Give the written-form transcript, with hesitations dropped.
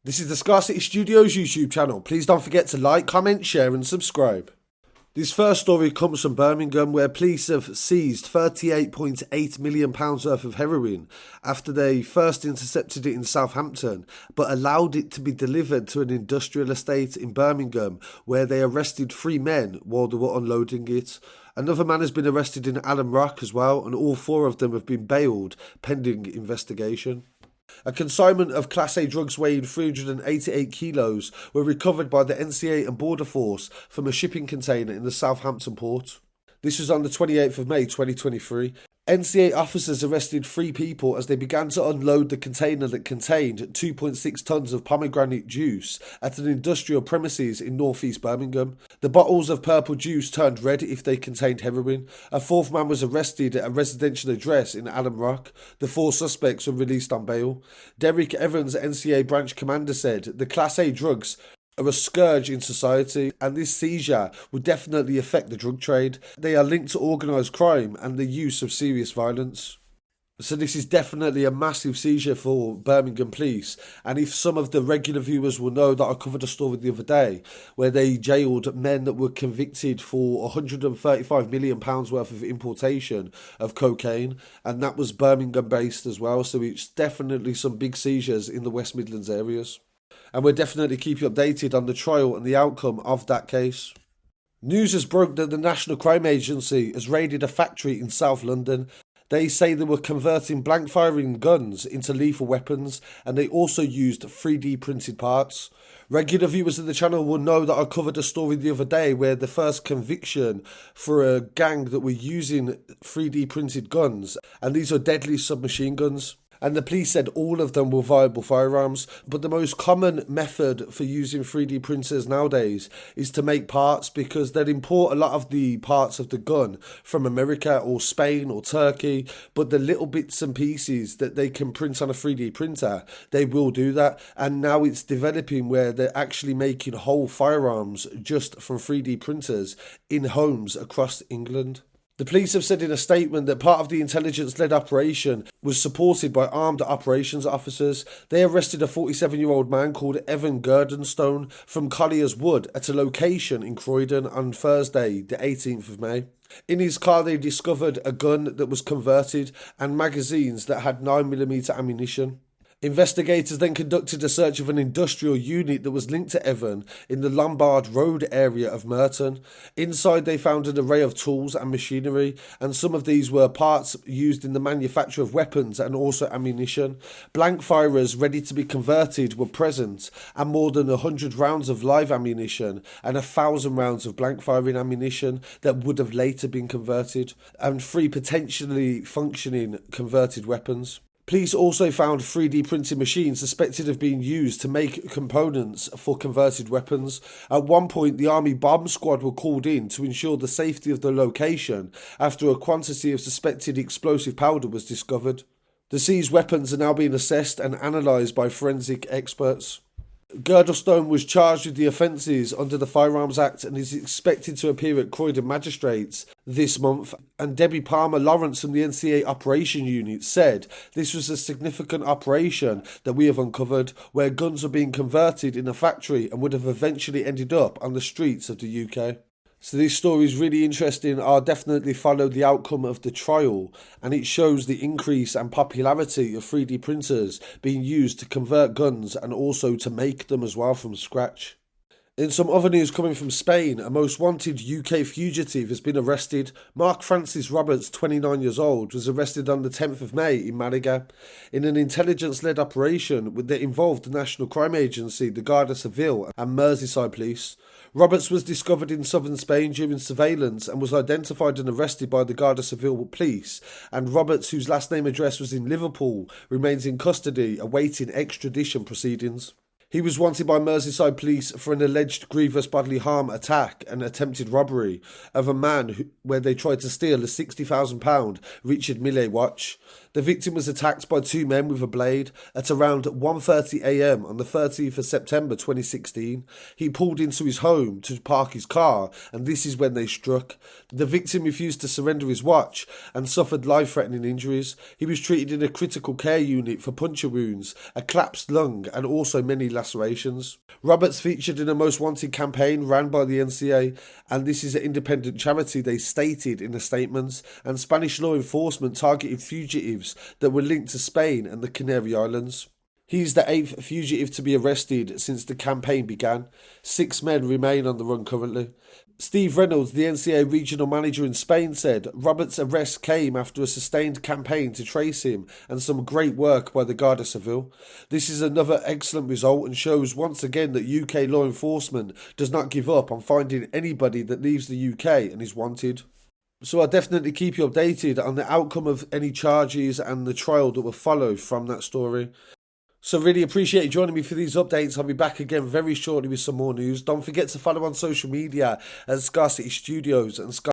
This is the Scarcity Studios YouTube channel. Please don't forget to like, comment, share and subscribe. This first story comes from Birmingham, where police have seized £38.8 million worth of heroin after they first intercepted it in Southampton, but allowed it to be delivered to an industrial estate in Birmingham, where they arrested 3 men while they were unloading it. Another man has been arrested in Alum Rock as well, and all 4 of them have been bailed pending investigation. A consignment of Class A drugs weighing 388 kilos were recovered by the NCA and Border Force from a shipping container in the Southampton port. This was on the 28th of May 2023. NCA officers arrested 3 people as they began to unload the container that contained 2.6 tonnes of pomegranate juice at an industrial premises in northeast Birmingham. The bottles of purple juice turned red if they contained heroin. A 4th man was arrested at a residential address in Alum Rock. The 4 suspects were released on bail. Derek Evans, NCA branch commander, said the Class A drugs are a scourge in society, and this seizure would definitely affect the drug trade. They are linked to organised crime and the use of serious violence. So this is definitely a massive seizure for Birmingham police, and if some of the regular viewers will know that I covered a story the other day where they jailed men that were convicted for £135 million worth of importation of cocaine, and that was Birmingham based as well, so it's definitely some big seizures in the West Midlands areas. And we'll definitely keep you updated on the trial and the outcome of that case. News has broke that the National Crime Agency has raided a factory in South London. They say they were converting blank firing guns into lethal weapons, and they also used 3D printed parts. Regular viewers of the channel will know that I covered a story the other day where the first conviction for a gang that were using 3D printed guns, and these are deadly submachine guns. And the police said all of them were viable firearms, but the most common method for using 3D printers nowadays is to make parts, because they'll import a lot of the parts of the gun from America or Spain or Turkey, but the little bits and pieces that they can print on a 3D printer, they will do that. And now it's developing where they're actually making whole firearms just from 3D printers in homes across England. The police have said in a statement that part of the intelligence-led operation was supported by armed operations officers. They arrested a 47-year-old man called Evan Gurdonstone from Collier's Wood at a location in Croydon on Thursday, the 18th of May. In his car, they discovered a gun that was converted and magazines that had 9mm ammunition. Investigators then conducted a search of an industrial unit that was linked to Evan in the Lombard Road area of Merton. Inside they found an array of tools and machinery, and some of these were parts used in the manufacture of weapons and also ammunition. Blank firers ready to be converted were present, and more than 100 rounds of live ammunition and 1,000 rounds of blank firing ammunition that would have later been converted, and 3 potentially functioning converted weapons. Police also found 3D printing machines suspected of being used to make components for converted weapons. At one point, the Army bomb squad were called in to ensure the safety of the location after a quantity of suspected explosive powder was discovered. The seized weapons are now being assessed and analysed by forensic experts. Girdlestone was charged with the offences under the Firearms Act and is expected to appear at Croydon Magistrates this month. And Debbie Palmer Lawrence from the NCA Operation Unit said this was a significant operation that we have uncovered, where guns are being converted in a factory and would have eventually ended up on the streets of the UK. So this story is really interesting. I'll definitely follow the outcome of the trial, and it shows the increase and popularity of 3D printers being used to convert guns and also to make them as well from scratch. In some other news coming from Spain, a most wanted UK fugitive has been arrested. Mark Francis Roberts, 29 years old, was arrested on the 10th of May in Malaga in an intelligence-led operation that involved the National Crime Agency, the Guardia Civil and Merseyside Police. Roberts was discovered in southern Spain during surveillance and was identified and arrested by the Guardia Civil Police, and Roberts, whose last name address was in Liverpool, remains in custody awaiting extradition proceedings. He was wanted by Merseyside Police for an alleged grievous bodily harm attack and attempted robbery of a man where they tried to steal a £60,000 Richard Mille watch. The victim was attacked by 2 men with a blade at around 1:30 a.m. on the 30th of September 2016. He pulled into his home to park his car, and this is when they struck. The victim refused to surrender his watch and suffered life-threatening injuries. He was treated in a critical care unit for puncture wounds, a collapsed lung and also many lacerations. Roberts featured in a most wanted campaign ran by the NCA, and this is an independent charity, they stated in a statement, and Spanish law enforcement targeted fugitives that were linked to Spain and the Canary Islands. He's the 8th fugitive to be arrested since the campaign began. 6 men remain on the run currently. Steve Reynolds, the NCA regional manager in Spain, said Roberts' arrest came after a sustained campaign to trace him and some great work by the Guardia Civil. This is another excellent result and shows once again that UK law enforcement does not give up on finding anybody that leaves the UK and is wanted. So I'll definitely keep you updated on the outcome of any charges and the trial that will follow from that story. So really appreciate you joining me for these updates. I'll be back again very shortly with some more news. Don't forget to follow on social media at Scarcity Studios and